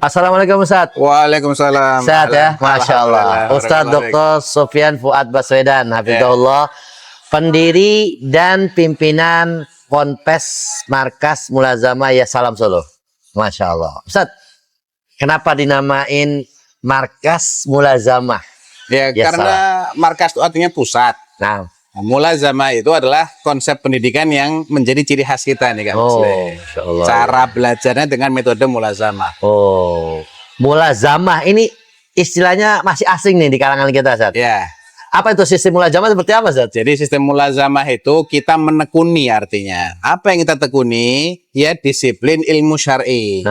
Assalamualaikum Ustaz. Waalaikumsalam. Sehat ya? Masya Allah. Ustaz Dr. Sofyan Fuad Baswedan, hafizahullah, pendiri dan pimpinan Ponpes Markas Mulazamah Ya Salam Solo. Masya Allah. Ustaz, kenapa dinamain Markas Mulazamah? Ya, karena markas itu artinya pusat. Nah, Mulazamah itu adalah konsep pendidikan yang menjadi ciri khas kita nih, Kak Muslim. Masya Allah. Cara belajarnya dengan metode mulazamah. Mulazamah ini istilahnya masih asing nih di kalangan kita, Ustaz. Ya. Apa itu sistem mulazamah seperti apa, Ustaz? Jadi sistem mulazamah itu kita menekuni artinya. Apa yang kita tekuni? Ya disiplin ilmu syar'i.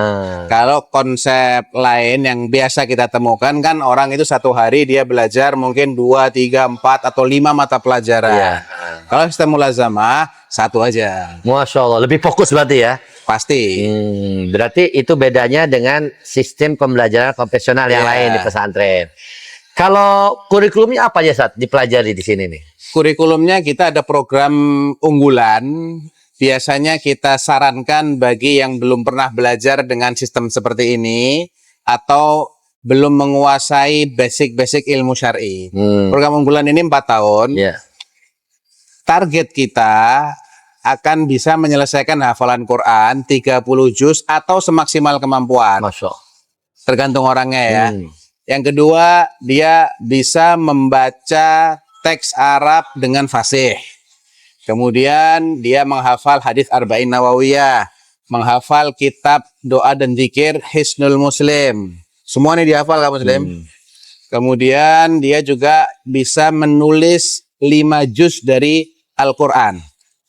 Kalau konsep lain yang biasa kita temukan kan orang itu satu hari dia belajar mungkin 2, 3, 4 atau 5 mata pelajaran. Iya. Kalau sistem mulazamah satu aja. Masya Allah, lebih fokus berarti ya? Pasti. Berarti itu bedanya dengan sistem pembelajaran konvensional yang lain di pesantren. Kalau kurikulumnya apa aja, Ustaz, dipelajari di sini nih? Kurikulumnya kita ada program unggulan. Biasanya kita sarankan bagi yang belum pernah belajar dengan sistem seperti ini atau belum menguasai basic-basic ilmu syar'i. Program unggulan ini 4 tahun. Target kita akan bisa menyelesaikan hafalan Quran 30 juz atau semaksimal kemampuan. Masya Allah. Tergantung orangnya ya. Yang kedua, dia bisa membaca teks Arab dengan fasih. Kemudian dia menghafal hadis Arba'in Nawawiyah, menghafal kitab doa dan zikir Hisnul Muslim. Semua ini dihafal Kak Muslim. Kemudian dia juga bisa menulis 5 juz dari Al-Quran.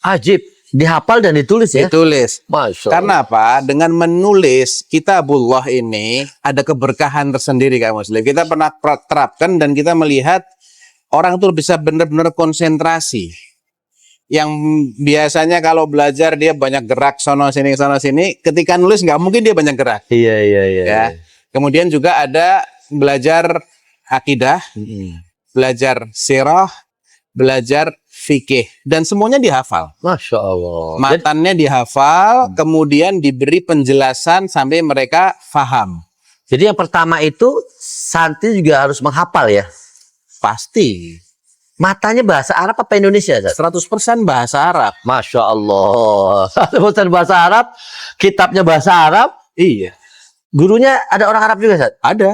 Ajib, dihafal dan ditulis ya? Ditulis. Masya Allah. Karena apa? Dengan menulis kitabullah ini ada keberkahan tersendiri Kak Muslim. Kita pernah terapkan dan kita melihat orang itu bisa benar-benar konsentrasi. Yang biasanya kalau belajar dia banyak gerak sono sini, ketika nulis nggak mungkin dia banyak gerak. Iya. Ya. Kemudian juga ada belajar akidah, belajar sirah, belajar fikih, dan semuanya dihafal. Masya Allah. Matannya dihafal, kemudian diberi penjelasan sampai mereka faham. Jadi yang pertama itu santri juga harus menghafal ya? Pasti. Matanya bahasa Arab apa Indonesia, Ustaz? 100% bahasa Arab. Masya Allah. 100% bahasa Arab, kitabnya bahasa Arab. Iya. Gurunya ada orang Arab juga, Ustaz? Ada.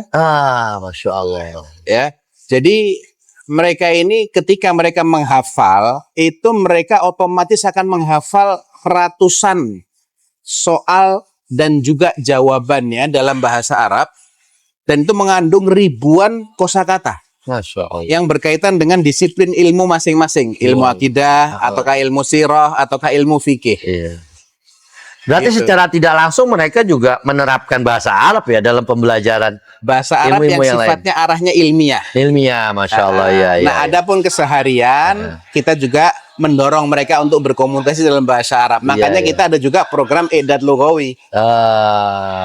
Masya Allah. Ya. Jadi mereka ini ketika mereka menghafal, itu mereka otomatis akan menghafal ratusan soal dan juga jawabannya dalam bahasa Arab, dan itu mengandung ribuan kosakata. Masya Allah. Yang berkaitan dengan disiplin ilmu masing-masing, ilmu akidah, ataukah ilmu sirah, ataukah ilmu fikih. Iya. Berarti Gitu. secara tidak langsung mereka juga menerapkan bahasa Arab ya dalam pembelajaran Bahasa Arab ilmu-ilmu yang sifatnya arahnya ilmiah. ilmiah. Masya Allah. Ya. Nah, adapun keseharian kita juga mendorong mereka untuk berkomunikasi dalam bahasa Arab. Makanya kita ada juga program I'dad Lughawi.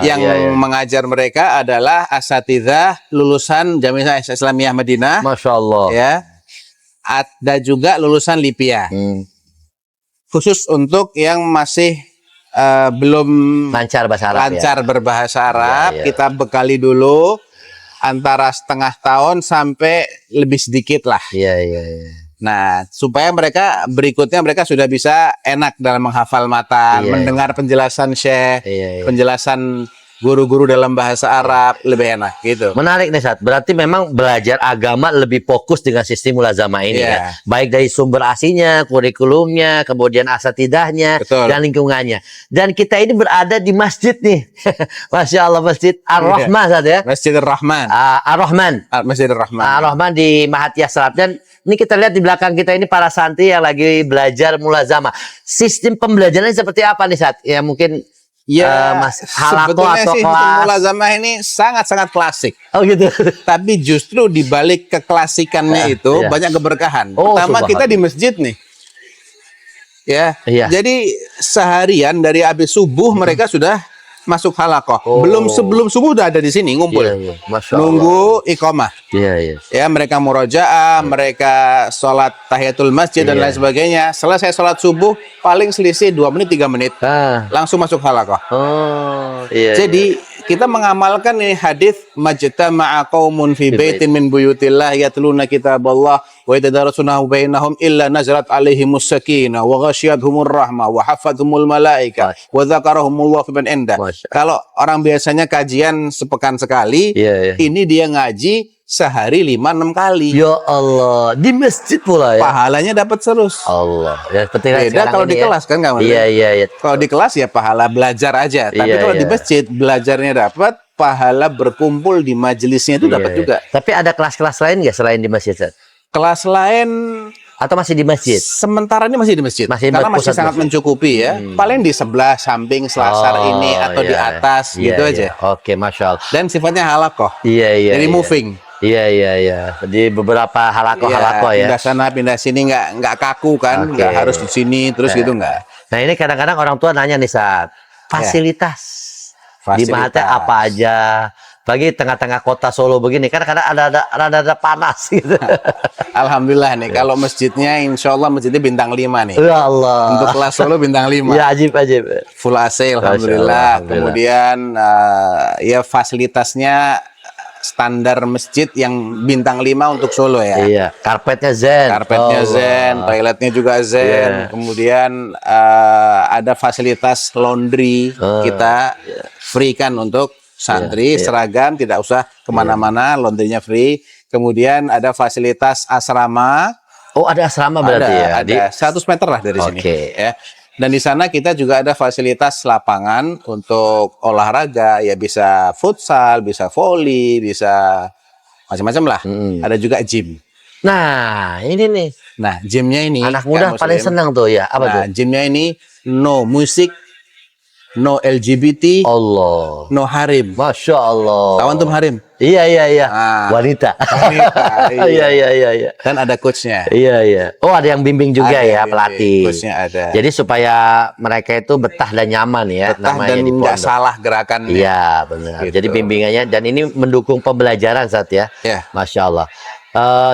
Yang mengajar mereka adalah asatidzah lulusan Jamiah Islamiyah Madinah. Masya Allah. Ya. Ada juga lulusan Lipia. Khusus untuk yang masih belum lancar bahasa Arab. lancar berbahasa Arab, kita bekali dulu antara setengah tahun sampai lebih sedikit lah. Iya. Nah, supaya mereka berikutnya mereka sudah bisa enak dalam menghafal matan, mendengar penjelasan syekh, penjelasan guru-guru dalam bahasa Arab, lebih enak gitu. Menarik nih, Ustaz. Berarti memang belajar agama lebih fokus dengan sistem mulazamah ini ya. Baik dari sumber aslinya, kurikulumnya, kemudian asatidahnya, dan lingkungannya. Dan kita ini berada di masjid nih. Masya Allah, Masjid Ar-Rahman, Ustaz ya. Masjid Ar-Rahman. Ar-Rahman. Masjid Ar-Rahman. Ar-Rahman di Mahathir Salaf. Dan ini kita lihat di belakang kita ini para santri yang lagi belajar mulazamah. Sistem pembelajarannya seperti apa nih, Ustaz? Ya mungkin Mas halako sebetulnya atau sih kelas. mulazamah ini sangat-sangat klasik. Oh gitu. Tapi justru di balik keklasikannya itu banyak keberkahan. Pertama kita di masjid nih. Ya. Jadi seharian dari habis subuh mereka sudah masuk halakoh. Sebelum subuh udah ada di sini ngumpul. Nunggu iqamah. Ya, mereka murojaah, mereka sholat tahiyatul masjid dan lain sebagainya. Selesai sholat subuh paling selisih 2 menit 3 menit. Langsung masuk halakoh. Jadi kita mengamalkan nih hadis majtama'a qaumun fi baitin min buyutillah yatluna kitaballah wa yatadarasunahu bainahum illa nazalat alaihimus sakinah wa ghasyiyatuhumur rahmah wa hafathumul malaika wa dzakarahumullah fi man indah. Kalau orang biasanya kajian sepekan sekali, ini dia ngaji sehari 5-6 kali. Ya Allah, di masjid pula ya. Pahalanya dapat terus. Allah. Ya seperti Beda kalau di kelas kan nggak? Iya. Kalau di kelas ya pahala belajar aja. Tapi kalau di masjid belajarnya dapat, pahala berkumpul di majelisnya itu dapat juga. Tapi ada kelas-kelas lain nggak selain di masjid, Ustaz? Kelas lain atau masih di masjid? Sementara ini masih di masjid. Karena masih sangat mencukupi ya. Paling di sebelah samping selasar ini atau di atas gitu aja. Oke, Masya Allah. Dan sifatnya halakoh. Iya. Jadi moving. Iya. Di beberapa halakoh ya. Pindah sana, pindah sini nggak kaku kan, nggak harus di sini terus gitu nggak. Nah ini kadang-kadang orang tua nanya nih saat fasilitas di Mahathir apa aja. Bagi tengah-tengah kota Solo begini, kadang-kadang ada panas gitu. Alhamdulillah nih, kalau masjidnya, insya Allah masjidnya bintang 5 nih. Ya Allah. Untuk kelas Solo bintang 5. Ya ajib. Full AC, alhamdulillah. Kemudian ya fasilitasnya standar masjid yang bintang 5 untuk Solo ya. Iya, karpetnya zen. Toiletnya juga zen. Kemudian ada fasilitas laundry kita free kan untuk santri, seragam, tidak usah kemana-mana, laundrynya free. Kemudian ada fasilitas asrama. Oh, ada asrama berarti ya? Ada 100 meter lah dari sini. Ya. Dan di sana kita juga ada fasilitas lapangan untuk olahraga, ya bisa futsal, bisa volley, bisa macam-macam lah. Ada juga gym. Nah, ini nih. Nah, gymnya ini anak muda paling senang tuh ya. Apa tuh? Gymnya ini no musik, no LGBT, Allah, no harim. Masya Allah. Tahu antum harim? Iya. Wanita. Iya. Dan ada coachnya. Iya. Oh, ada yang bimbing juga ya, pelatih. Coachnya ada. Jadi supaya mereka itu betah dan nyaman ya. Betah dan nggak salah gerakannya. Iya, benar. Gitu. Jadi bimbingannya dan ini mendukung pembelajaran saat ya. Masya Allah.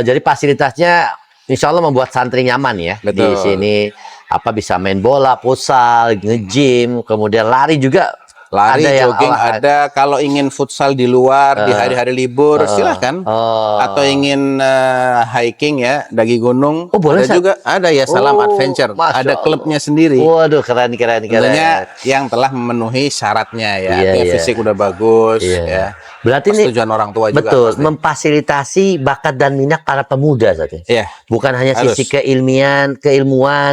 Jadi fasilitasnya insya Allah membuat santri nyaman ya. Betul. Di sini bisa main bola, futsal, nge-gym, kemudian lari juga. Lari, jogging ada. Kalau ingin futsal di luar di hari-hari libur silahkan. Atau ingin hiking ya, daki gunung. Boleh ada juga. Ada ya, Salam Adventure. Ada klubnya sendiri. Waduh, keren. Tentunya yang telah memenuhi syaratnya ya. Fisik udah bagus ya. Berarti ini tujuan orang tua juga. Betul, memfasilitasi bakat dan minat para pemuda saat ini. Iya. Bukan hanya sisi keilmuan,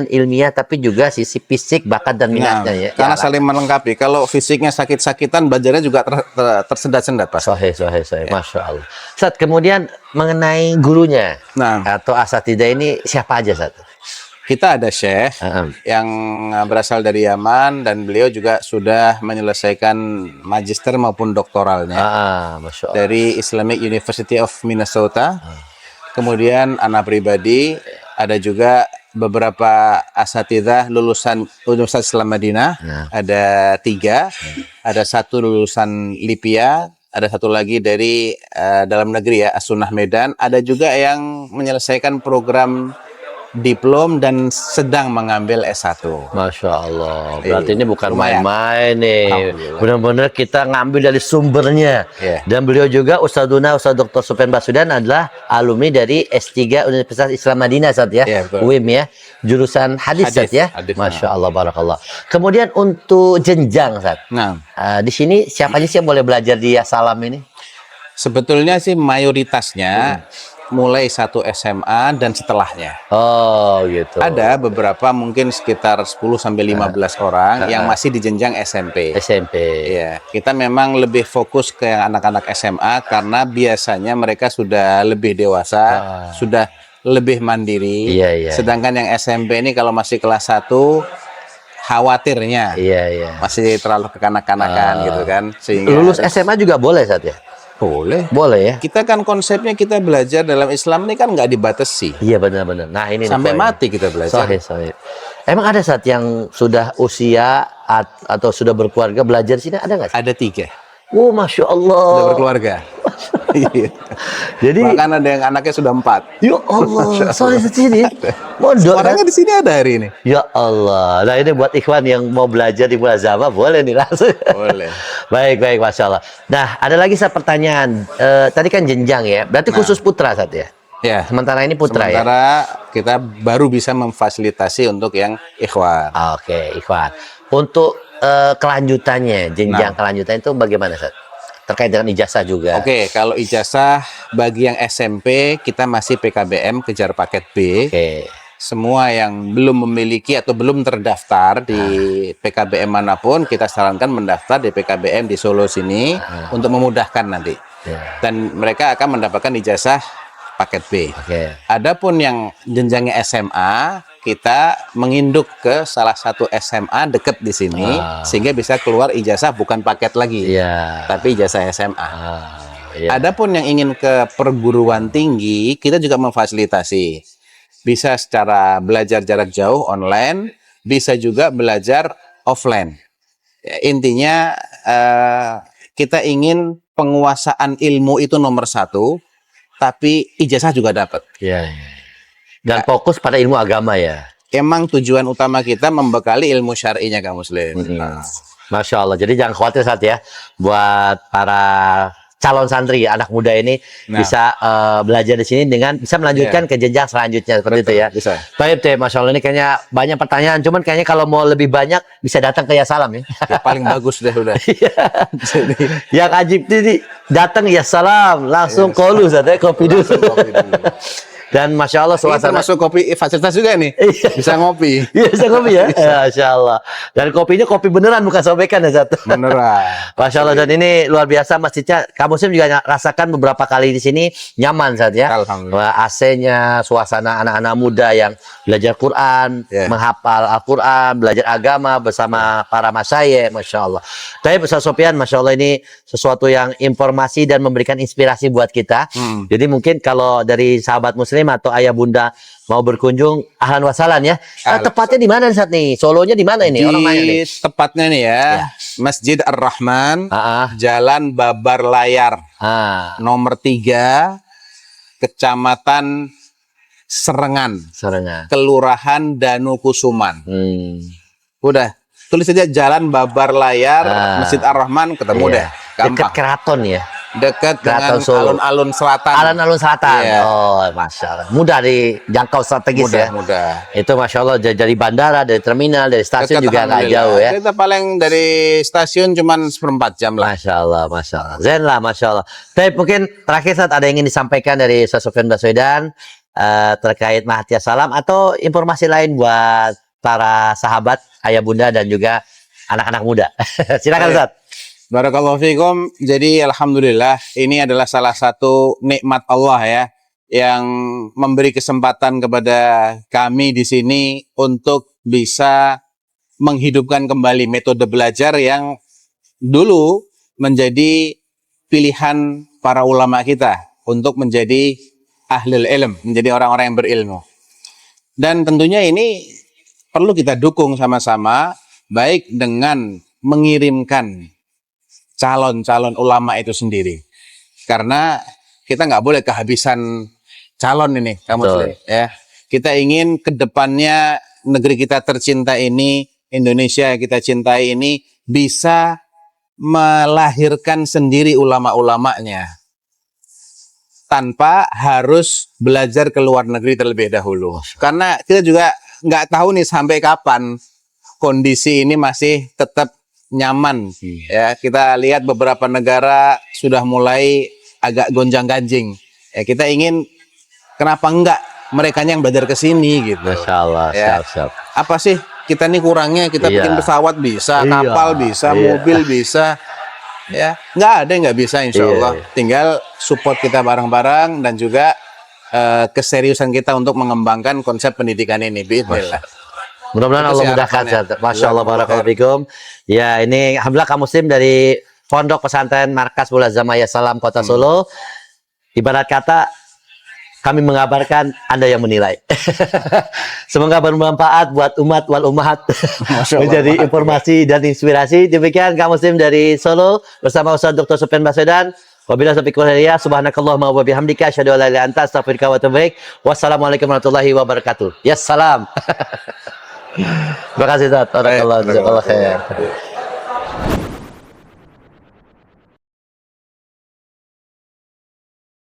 ilmiah, tapi juga sisi fisik, bakat dan minatnya ya. Karena saling melengkapi. Kalau fisiknya sakit-sakitan, belajarnya juga tersendat-sendat, Pak. Sahih. Masya Allah. Saat kemudian mengenai gurunya atau asatidah ini siapa aja saat? Kita ada Syekh yang berasal dari Yaman dan beliau juga sudah menyelesaikan magister maupun doktoralnya dari Islamic University of Minnesota. Kemudian anak pribadi ada juga beberapa asatidzah lulusan Universitas Islam Madinah. Ada 3, ada 1 lulusan Lipia, ada 1 lagi dari dalam negeri ya, As-Sunnah Medan. Ada juga yang menyelesaikan program diplom dan sedang mengambil S1. Masya Allah. Berarti ini bukan main-main nih. Benar-benar kita ngambil dari sumbernya. Dan beliau juga Ustaz Dr. Sufyan Basudan adalah alumni dari S3 Universitas Islam Madinah saat ya. UIM ya. Jurusan hadis saat ya. Masya Allah, barakallah. Kemudian untuk jenjang saat. Di sini siapa aja sih yang boleh belajar di Salam ini? Sebetulnya sih mayoritasnya mulai 1 SMA dan setelahnya. Oh gitu. Ada beberapa mungkin sekitar 10-15 orang yang masih di jenjang SMP. Iya. Kita memang lebih fokus ke anak-anak SMA karena biasanya mereka sudah lebih dewasa, sudah lebih mandiri. Sedangkan yang SMP ini kalau masih kelas 1 khawatirnya masih terlalu kekanak-kanakan gitu kan. Sehingga lulus SMA juga boleh saat ya? Boleh ya. Kita kan konsepnya kita belajar dalam Islam ini kan nggak dibatasi. Iya benar-benar. Nah ini sampai mati kita belajar. Sahih. Emang ada saat yang sudah usia atau sudah berkeluarga belajar di sini ada nggak? Ada 3. Oh, Masya Allah. Sudah berkeluarga. Iya. Jadi, Bahkan ada yang anaknya sudah 4. ya Allah, sorry sini. Mondok kan? Orangnya di sini ada hari ini. Ya Allah. Nah ini buat ikhwan yang mau belajar di Mulazamah boleh nih langsung. Boleh. Baik, Masya Allah. Nah, ada lagi saya pertanyaan. Tadi kan jenjang ya. Berarti khusus putra saat ya? Ya. Sementara ini putra ya? Sementara kita baru bisa memfasilitasi untuk yang ikhwan. Oke, ikhwan. Untuk kelanjutannya, jenjang kelanjutannya itu bagaimana, Sat? Terkait dengan ijazah juga. Oke, kalau ijazah bagi yang SMP kita masih PKBM kejar paket B. Oke. Semua yang belum memiliki atau belum terdaftar di PKBM manapun, kita sarankan mendaftar di PKBM di Solo sini untuk memudahkan nanti. Ya. Dan mereka akan mendapatkan ijazah paket B. Oke. Adapun yang jenjangnya SMA, kita menginduk ke salah satu SMA dekat di sini, sehingga bisa keluar ijazah bukan paket lagi, Iya. tapi ijazah SMA. Iya. Adapun yang ingin ke perguruan tinggi, kita juga memfasilitasi. Bisa secara belajar jarak jauh online, bisa juga belajar offline. Ya, intinya kita ingin penguasaan ilmu itu nomor 1, tapi ijazah juga dapat. Iya. Dan fokus pada ilmu agama ya. Emang tujuan utama kita membekali ilmu syar'inya kaum muslim. Masya Allah. Jadi jangan khawatir saat ya, buat para calon santri anak muda ini bisa belajar di sini dengan bisa melanjutkan ke jenjang selanjutnya seperti itu ya. Bisa. Baik deh, Masya Allah, ini kayaknya banyak pertanyaan. Cuman kayaknya kalau mau lebih banyak bisa datang ke Yasalam ya. Ya, paling bagus deh udah. Yang ajib ini datang Yasalam langsung kolu saat ya, kopi dulu. Dan Masya Allah Ini suasana termasuk kopi fasilitas juga nih. Bisa ngopi. Iya, bisa kopi ya. Masya Allah. Dan kopinya kopi beneran bukan sobekan ya satu. Beneran. Masya Allah, dan ini luar biasa masjidnya. Kamu Muslim juga rasakan beberapa kali di sini nyaman saat ya. Alhamdulillah. AC-nya, suasana anak-anak muda yang belajar Quran, menghafal Al-Quran, belajar agama bersama para masyayikh, Masya Allah. Tapi Ustaz Sofyan, Masya Allah, ini sesuatu yang informasi dan memberikan inspirasi buat kita. Jadi mungkin kalau dari sahabat Muslim atau ayah bunda mau berkunjung, ahlan wasalan ya. Tepatnya di mana saat nih? Solonya di mana ini? Orang nanya nih. Tepatnya nih ya, Masjid Ar-Rahman, Jalan Babar Layar, nomor 3, Kecamatan Serengan, Kelurahan Danukusuman. Udah, tulis saja Jalan Babar Layar, Masjid Ar-Rahman, ketemu deh. Gampang. Dekat keraton ya. Dekat dengan alun-alun selatan. Alun-alun selatan. Iya. Oh, Masya Allah. Mudah dijangkau strategis ya. Mudah. Itu Masya Allah dari bandara, dari terminal, dari stasiun Dekat, juga nggak jauh ya. Kita paling dari stasiun cuman 1/4 jam lah. Masya Allah, Masya Allah. Zen lah, Masya Allah. Tapi mungkin terakhir saat ada yang ingin disampaikan dari Ustaz Sofyan Baswedan terkait Mahat Yasalam atau informasi lain buat para sahabat, ayah bunda dan juga anak-anak muda. Silakan Ustaz. Barakallahu fikum. Jadi alhamdulillah ini adalah salah satu nikmat Allah ya yang memberi kesempatan kepada kami di sini untuk bisa menghidupkan kembali metode belajar yang dulu menjadi pilihan para ulama kita untuk menjadi ahlul ilm, menjadi orang-orang yang berilmu. Dan tentunya ini perlu kita dukung sama-sama, baik dengan mengirimkan calon-calon ulama itu sendiri, karena kita nggak boleh kehabisan calon ini, kamu ya. Kita ingin kedepannya negeri kita tercinta ini, Indonesia yang kita cintai ini bisa melahirkan sendiri ulama-ulamanya tanpa harus belajar ke luar negeri terlebih dahulu. Karena kita juga nggak tahu nih sampai kapan kondisi ini masih tetap nyaman. Ya, kita lihat beberapa negara sudah mulai agak gonjang-ganjing. Ya, kita ingin kenapa enggak mereka yang belajar ke sini gitu. Masya Allah, ya. siap. Apa sih kita nih kurangnya? Kita bikin pesawat bisa, kapal bisa, mobil bisa. Ya, nggak ada yang nggak bisa, insya Allah. Tinggal support kita bareng-bareng dan juga keseriusan kita untuk mengembangkan konsep pendidikan ini. Bismillah. Mudah-mudahan Allah mudahkan. Masya Allah, barakallahu fikum. Ya, ini alhamdulillah kaum muslim dari Pondok Pesantren Markas Mulazamah Yasalam Kota Solo. Ibarat kata kami mengabarkan, Anda yang menilai. Semoga bermanfaat buat umat wal ummahat. Menjadi informasi dan inspirasi. Demikian kaum muslim dari Solo bersama Ustaz Dr. Sofyan Baswedan. Wabillahi taufiq wal hidayah. Subhanakallahumma wa bihamdika asyhadu an la ilaha illa anta astaghfiruka wa atubu ilaik. Wassalamualaikum warahmatullahi wabarakatuh. Ya salam. Terima kasih Ustaz. Barakallahu jazakallahu khair.